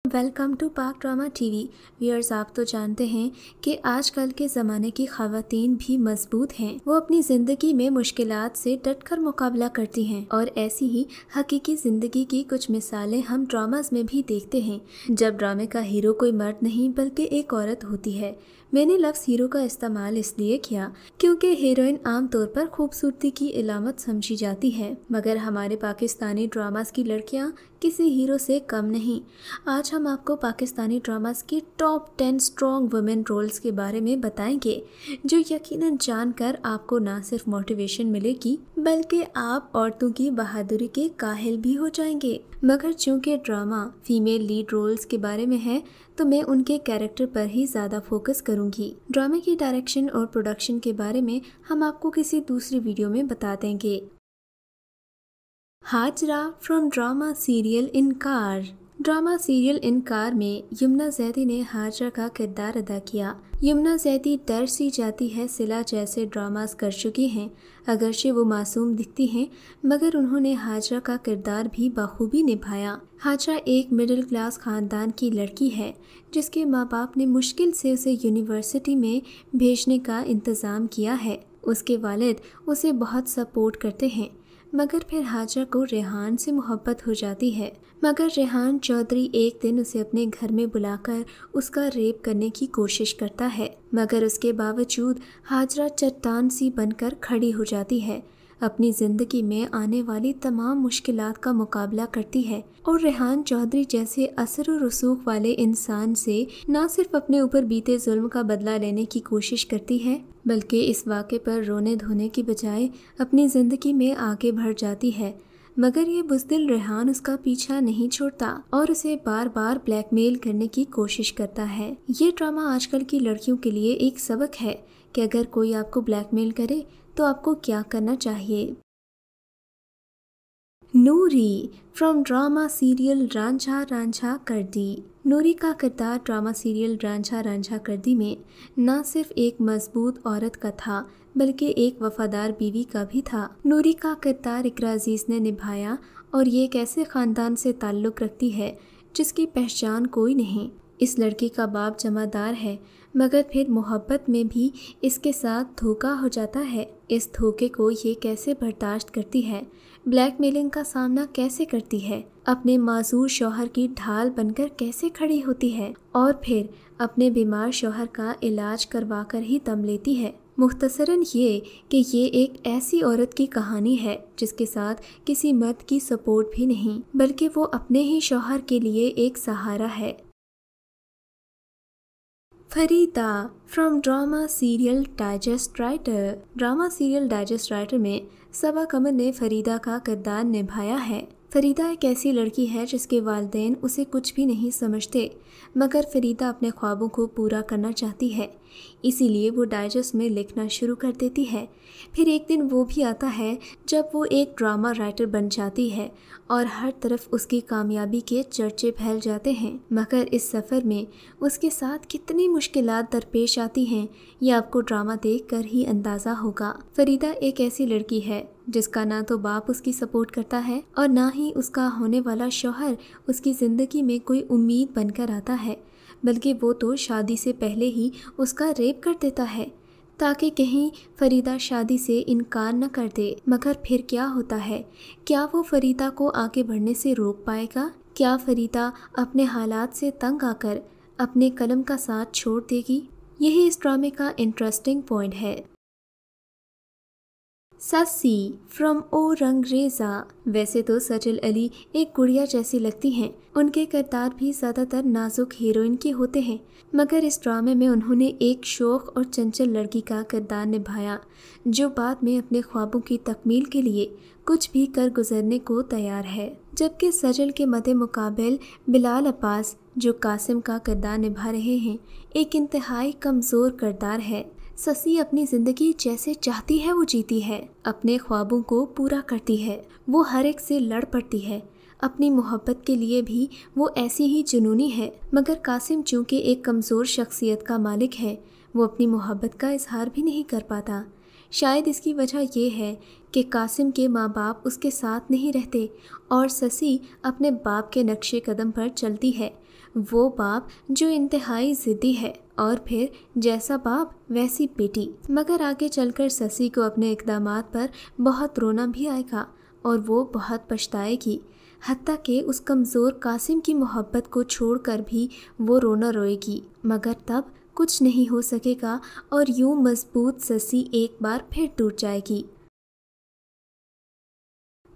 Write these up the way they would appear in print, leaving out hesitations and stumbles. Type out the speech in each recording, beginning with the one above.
Welcome to पाक drama TV. Viewers, आप तो जानते हैं कि आजकल के ज़माने की ख़वातीन भी मजबूत हैं। वो अपनी ज़िंदगी में मुश्किलात से डटकर मुकाबला करती हैं और ऐसी ही हकीकी ज़िंदगी की कुछ मिसालें हम ड्रामास में भी देखते हैं, जब ड्रामे का हीरो कोई मर्द नहीं बल्कि एक औरत होती है। मैंने लफ्ज़ हीरो का इस्तेमाल इसलिए किया क्योंकि हीरोइन आमतौर पर खूबसूरती की इलामत समझी जाती है, मगर हमारे पाकिस्तानी ड्रामास की लड़कियां किसी हीरो से कम नहीं। आज हम आपको पाकिस्तानी ड्रामास की टॉप 10 स्ट्रॉन्ग वुमेन रोल्स के बारे में बताएंगे, जो यकीनन जानकर आपको ना सिर्फ मोटिवेशन मिलेगी बल्कि आप औरतों की बहादुरी के काहिल भी हो जाएंगे। मगर चूंकि ड्रामा फीमेल लीड रोल्स के बारे में है तो मैं उनके कैरेक्टर पर ही ज़्यादा फोकस करूंगी। ड्रामे की डायरेक्शन और प्रोडक्शन के बारे में हम आपको किसी दूसरी वीडियो में बता देंगे। हाजरा फ्रॉम ड्रामा सीरियल इनकार। ड्रामा सीरियल इनकार में यमुना जैदी ने हाजरा का किरदार अदा किया। यमुना जैदी डर सी जाती है सिला जैसे ड्रामास कर चुकी हैं। अगरचे वो मासूम दिखती हैं, मगर उन्होंने हाजरा का किरदार भी बखूबी निभाया। हाजरा एक मिडिल क्लास ख़ानदान की लड़की है जिसके माँ बाप ने मुश्किल से उसे यूनिवर्सिटी में भेजने का इंतज़ाम किया है। उसके वालिद उसे बहुत सपोर्ट करते हैं, मगर फिर हाजरा को रेहान से मोहब्बत हो जाती है। मगर रेहान चौधरी एक दिन उसे अपने घर में बुलाकर उसका रेप करने की कोशिश करता है, मगर उसके बावजूद हाजरा चट्टान सी बनकर खड़ी हो जाती है। अपनी ज़िंदगी में आने वाली तमाम मुश्किलात का मुकाबला करती है और रेहान चौधरी जैसे असर और रसूख वाले इंसान से ना सिर्फ अपने ऊपर बीते जुल्म का बदला लेने की कोशिश करती है, बल्कि इस वाक़े पर रोने धोने की बजाय अपनी ज़िंदगी में आगे बढ़ जाती है। मगर ये बुज़दिल रेहान उसका पीछा नहीं छोड़ता और उसे बार बार ब्लैकमेल करने की कोशिश करता है। ये ड्रामा आजकल की लड़कियों के लिए एक सबक है कि अगर कोई आपको ब्लैकमेल करे तो आपको क्या करना चाहिए। Noori from drama serial Ranjha Ranjha Kar Di. नूरी का किरदार ड्रामा सीरियल रांझा रांझा कर दी में न सिर्फ एक मजबूत औरत का था बल्कि एक वफादार बीवी का भी था। नूरी का किरदार इकरा अजीज़ ने निभाया और ये एक ऐसे ख़ानदान से ताल्लुक़ रखती है जिसकी पहचान कोई नहीं। इस लड़की का बाप जमादार है, मगर फिर मोहब्बत में भी इसके साथ धोखा हो जाता है। इस धोखे को ये कैसे बर्दाश्त करती है, ब्लैकमेलिंग का सामना कैसे करती है, अपने मासूर शौहर की ढाल बनकर कैसे खड़ी होती है और फिर अपने बीमार शौहर का इलाज करवा कर ही दम लेती है। मुख्तसरन ये कि ये एक ऐसी औरत की कहानी है जिसके साथ किसी मर्द की सपोर्ट भी नहीं, बल्कि वो अपने ही शौहर के लिए एक सहारा है। Farida from drama serial digest writer. Drama serial digest writer में सबा कमर ने फरीदा का किरदार निभाया है। फरीदा एक ऐसी लड़की है जिसके वालिदैन उसे कुछ भी नहीं समझते, मगर फरीदा अपने ख्वाबों को पूरा करना चाहती है, इसीलिए वो डाइजेस्ट में लिखना शुरू कर देती है। फिर एक दिन वो भी आता है जब वो एक ड्रामा राइटर बन जाती है और हर तरफ उसकी कामयाबी के चर्चे फैल जाते हैं। मगर इस सफ़र में उसके साथ कितनी मुश्किलात दरपेश आती हैं, ये आपको ड्रामा देख कर ही अंदाज़ा होगा। फरीदा एक ऐसी लड़की है जिसका ना तो बाप उसकी सपोर्ट करता है और ना ही उसका होने वाला शौहर उसकी ज़िंदगी में कोई उम्मीद बनकर आता है, बल्कि वो तो शादी से पहले ही उसका रेप कर देता है ताकि कहीं फरीदा शादी से इनकार न कर दे। मगर फिर क्या होता है? क्या वो फरीदा को आगे बढ़ने से रोक पाएगा? क्या फरीदा अपने हालात से तंग आकर अपने कलम का साथ छोड़ देगी? यही इस ड्रामे का इंटरेस्टिंग पॉइंट है। सस्सी फ्रॉम ओ रंगरेज़ा। वैसे तो सजल अली एक गुड़िया जैसी लगती हैं, उनके किरदार भी ज़्यादातर नाजुक हीरोइन के होते हैं, मगर इस ड्रामे में उन्होंने एक शौक और चंचल लड़की का किरदार निभाया जो बाद में अपने ख्वाबों की तकमील के लिए कुछ भी कर गुजरने को तैयार है। जबकि सजल के मद्दे मुकाबिल बिलाल अब्बास, जो कासिम का किरदार निभा रहे हैं, एक इंतहाई कमज़ोर किरदार है। ससी अपनी ज़िंदगी जैसे चाहती है वो जीती है, अपने ख्वाबों को पूरा करती है, वो हर एक से लड़ पड़ती है। अपनी मोहब्बत के लिए भी वो ऐसी ही जुनूनी है, मगर कासिम चूँकि एक कमज़ोर शख्सियत का मालिक है, वो अपनी मोहब्बत का इजहार भी नहीं कर पाता। शायद इसकी वजह ये है कि कासिम के माँ बाप उसके साथ नहीं रहते और ससी अपने बाप के नक्शे कदम पर चलती है। वो बाप जो इंतहाई ज़िद्दी है और फिर जैसा बाप वैसी बेटी। मगर आगे चलकर ससी को अपने इक़दामात पर बहुत रोना भी आएगा और वो बहुत पछताएगी। हत्ता कि उस कमज़ोर कासिम की मोहब्बत को छोड़कर भी वो रोना रोएगी, मगर तब कुछ नहीं हो सकेगा और यूं मजबूत ससी एक बार फिर टूट जाएगी।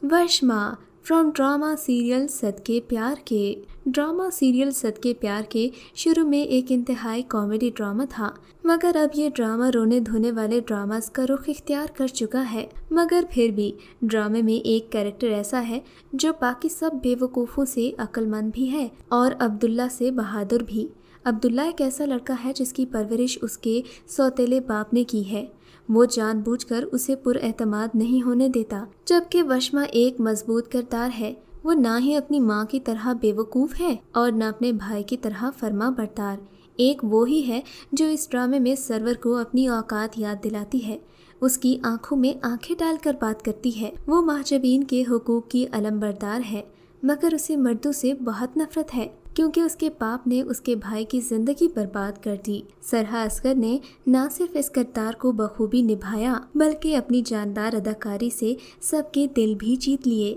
वर्षमा फ्रॉम ड्रामा सीरियल सदके प्यार के। ड्रामा सीरियल सदके प्यार के शुरू में एक इंतहाई कॉमेडी ड्रामा था, मगर अब ये ड्रामा रोने धोने वाले ड्रामास का रुख इख्तियार कर चुका है। मगर फिर भी ड्रामे में एक कैरेक्टर ऐसा है जो बाकी सब बेवकूफ़ों से अक्लमंद भी है और अब्दुल्ला से बहादुर भी। अब्दुल्ला एक ऐसा लड़का है जिसकी परवरिश उसके सौतेले बाप ने की है। वो जानबूझकर उसे पुरएतमाद नहीं होने देता, जबकि वशमा एक मजबूत किरदार है। वो ना ही अपनी माँ की तरह बेवकूफ़ है और न अपने भाई की तरह फरमा बरदार। एक वो ही है जो इस ड्रामे में सरवर को अपनी औकात याद दिलाती है, उसकी आंखों में आंखें डालकर बात करती है। वो महजबीन के हुकूक की अलमबरदार है, मगर उसे मर्दों से बहुत नफरत है क्योंकि उसके बाप ने उसके भाई की जिंदगी बर्बाद कर दी। सरहा असगर ने न सिर्फ इस किरदार को बखूबी निभाया बल्कि अपनी जानदार अदाकारी से सबके दिल भी जीत लिए।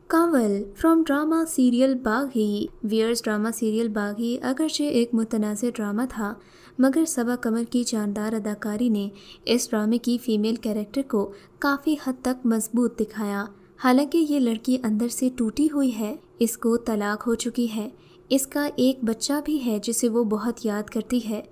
कंवल फ्रॉम ड्रामा सीरियल बागी। वियर्स ड्रामा सीरियल बागी अगरचे एक मुतनाज़ ड्रामा था, मगर सबा कमर की जानदार अदाकारी ने इस ड्रामे की फ़ीमेल कैरेक्टर को काफ़ी हद तक मजबूत दिखाया। हालांकि ये लड़की अंदर से टूटी हुई है, इसको तलाक हो चुकी है, इसका एक बच्चा भी है जिसे वो बहुत याद करती है।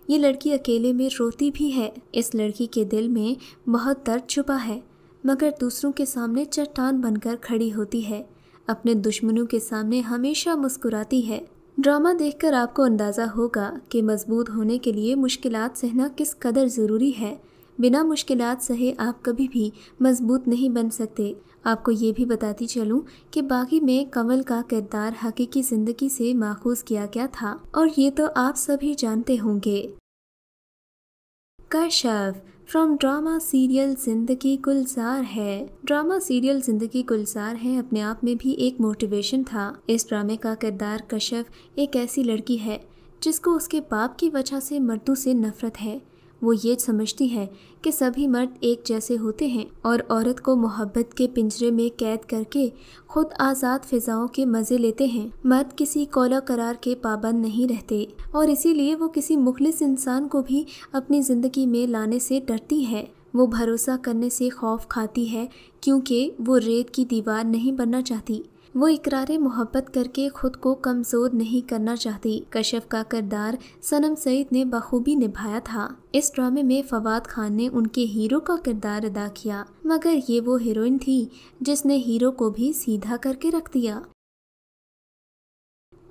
ये लड़की अकेले में रोती भी है। इस लड़की के दिल में बहुत दर्द छुपा है, मगर दूसरों के सामने चट्टान बनकर खड़ी होती है। अपने दुश्मनों के सामने हमेशा मुस्कुराती है। ड्रामा देखकर आपको अंदाज़ा होगा कि मजबूत होने के लिए मुश्किलात सहना किस कदर ज़रूरी है। बिना मुश्किलात सहे आप कभी भी मजबूत नहीं बन सकते। आपको ये भी बताती चलूं कि बागी में कंवल का किरदार हकीकी ज़िंदगी से माखूज़ किया गया था और ये तो आप सभी जानते होंगे। कशफ फ्रॉम ड्रामा सीरियल ज़िंदगी गुलजार है। ड्रामा सीरियल ज़िंदगी गुलजार है अपने आप में भी एक मोटिवेशन था। इस ड्रामे का किरदार कशफ एक ऐसी लड़की है जिसको उसके बाप की वजह से मर्दों से नफरत है। वो ये समझती है कि सभी मर्द एक जैसे होते हैं और औरत को मोहब्बत के पिंजरे में कैद करके खुद आज़ाद फ़िज़ाओं के मज़े लेते हैं। मर्द किसी कौला करार के पाबंद नहीं रहते और इसीलिए वो किसी मुखलिस इंसान को भी अपनी ज़िंदगी में लाने से डरती है। वो भरोसा करने से खौफ खाती है क्योंकि वो रेत की दीवार नहीं बनना चाहती। वो इकरारे मोहब्बत करके खुद को कमज़ोर नहीं करना चाहती। कशफ का किरदार सनम सईद ने बखूबी निभाया था। इस ड्रामे में फवाद खान ने उनके हीरो का किरदार अदा किया, मगर ये वो हीरोइन थी जिसने हीरो को भी सीधा करके रख दिया।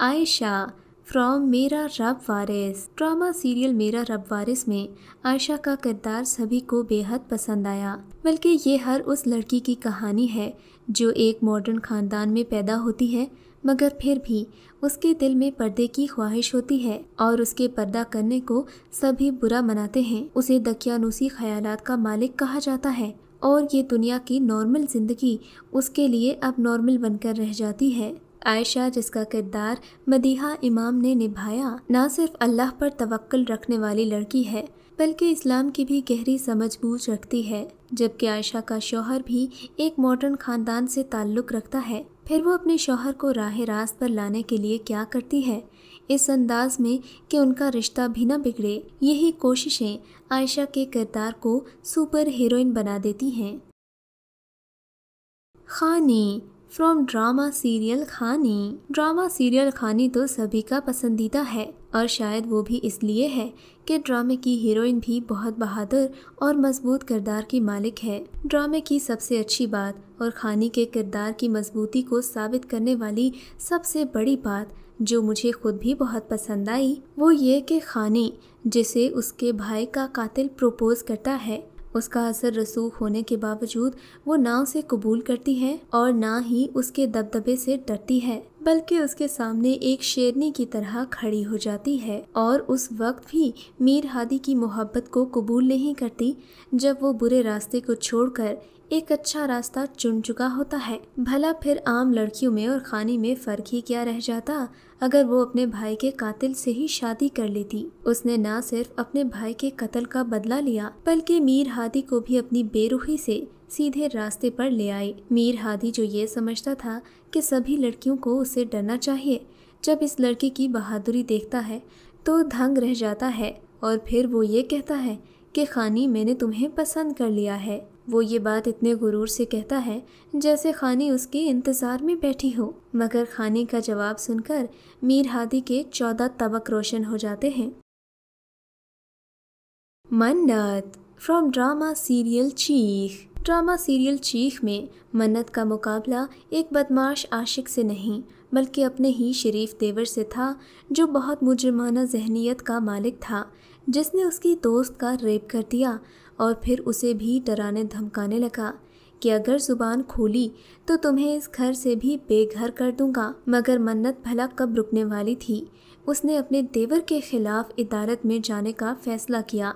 आयशा फ्रॉम मेरा रब वारिस। ड्रामा सीरियल मेरा रब वारिस में आयशा का किरदार सभी को बेहद पसंद आया। बल्कि ये हर उस लड़की की कहानी है जो एक मॉडर्न ख़ानदान में पैदा होती है, मगर फिर भी उसके दिल में पर्दे की ख्वाहिश होती है और उसके पर्दा करने को सभी बुरा मनाते हैं। उसे दकियानूसी ख्यालात का मालिक कहा जाता है और ये दुनिया की नॉर्मल ज़िंदगी उसके लिए अब नॉर्मल बनकर रह जाती है। आयशा, जिसका किरदार मदीहा इमाम ने निभाया, ना सिर्फ अल्लाह पर तवक्कुल रखने वाली लड़की है बल्कि इस्लाम की भी गहरी समझ बूझ रखती है। जबकि आयशा का शौहर भी एक मॉडर्न ख़ानदान से ताल्लुक़ रखता है। फिर वो अपने शौहर को राह रास्त पर लाने के लिए क्या करती है, इस अंदाज में कि उनका रिश्ता भी न बिगड़े। यही कोशिशें आयशा के किरदार को सुपर हीरोइन बना देती हैं। खानी फ्रॉम ड्रामा सीरियल खानी। ड्रामा सीरियल खानी तो सभी का पसंदीदा है और शायद वो भी इसलिए है कि ड्रामे की हीरोइन भी बहुत बहादुर और मजबूत किरदार की मालिक है। ड्रामे की सबसे अच्छी बात और खानी के किरदार की मजबूती को साबित करने वाली सबसे बड़ी बात जो मुझे खुद भी बहुत पसंद आई वो ये कि खानी, जिसे उसके भाई का कातिल प्रपोज करता है, उसका असर रसूख होने के बावजूद वो ना उसे कबूल करती है और ना ही उसके दबदबे से डरती है, बल्कि उसके सामने एक शेरनी की तरह खड़ी हो जाती है और उस वक्त भी मीर हादी की मोहब्बत को कबूल नहीं करती जब वो बुरे रास्ते को छोड़कर एक अच्छा रास्ता चुन चुका होता है। भला फिर आम लड़कियों में और खानी में फर्क ही क्या रह जाता अगर वो अपने भाई के कातिल से ही शादी कर लेती। उसने ना सिर्फ अपने भाई के कत्ल का बदला लिया बल्कि मीर हादी को भी अपनी बेरुखी से सीधे रास्ते पर ले आई। मीर हादी जो ये समझता था कि सभी लड़कियों को उससे डरना चाहिए, जब इस लड़की की बहादुरी देखता है तो दंग रह जाता है और फिर वो ये कहता है कि खानी मैंने तुम्हें पसंद कर लिया है। वो ये बात इतने गुरूर से कहता है जैसे खानी उसके इंतज़ार में बैठी हो, मगर खानी का जवाब सुनकर मीर हादी के 14 तबक रोशन हो जाते हैं। मन्नत फ्रॉम ड्रामा सीरियल चीख। ड्रामा सीरियल चीख में मन्नत का मुकाबला एक बदमाश आशिक से नहीं बल्कि अपने ही शरीफ देवर से था, जो बहुत मुजरिमाना जहनीत का मालिक था, जिसने उसकी दोस्त का रेप कर दिया और फिर उसे भी डराने धमकाने लगा कि अगर जुबान खोली तो तुम्हें इस घर से भी बेघर कर दूंगा। मगर मन्नत भला कब रुकने वाली थी। उसने अपने देवर के खिलाफ इदालत में जाने का फैसला किया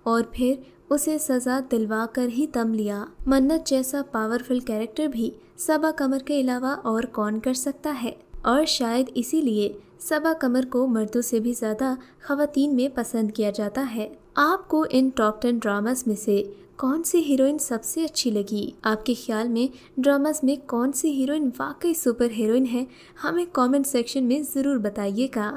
और फिर उसे सज़ा दिलवा कर ही दम लिया। मन्नत जैसा पावरफुल कैरेक्टर भी सबा कमर के अलावा और कौन कर सकता है, और शायद इसीलिए सबा कमर को मर्दों से भी ज़्यादा ख़वातीन में पसंद किया जाता है। आपको इन टॉप 10 ड्रामास में से कौन सी हीरोइन सबसे अच्छी लगी? आपके ख्याल में ड्रामास में कौन सी हीरोइन वाकई सुपर हीरोइन है? हमें कमेंट सेक्शन में ज़रूर बताइएगा।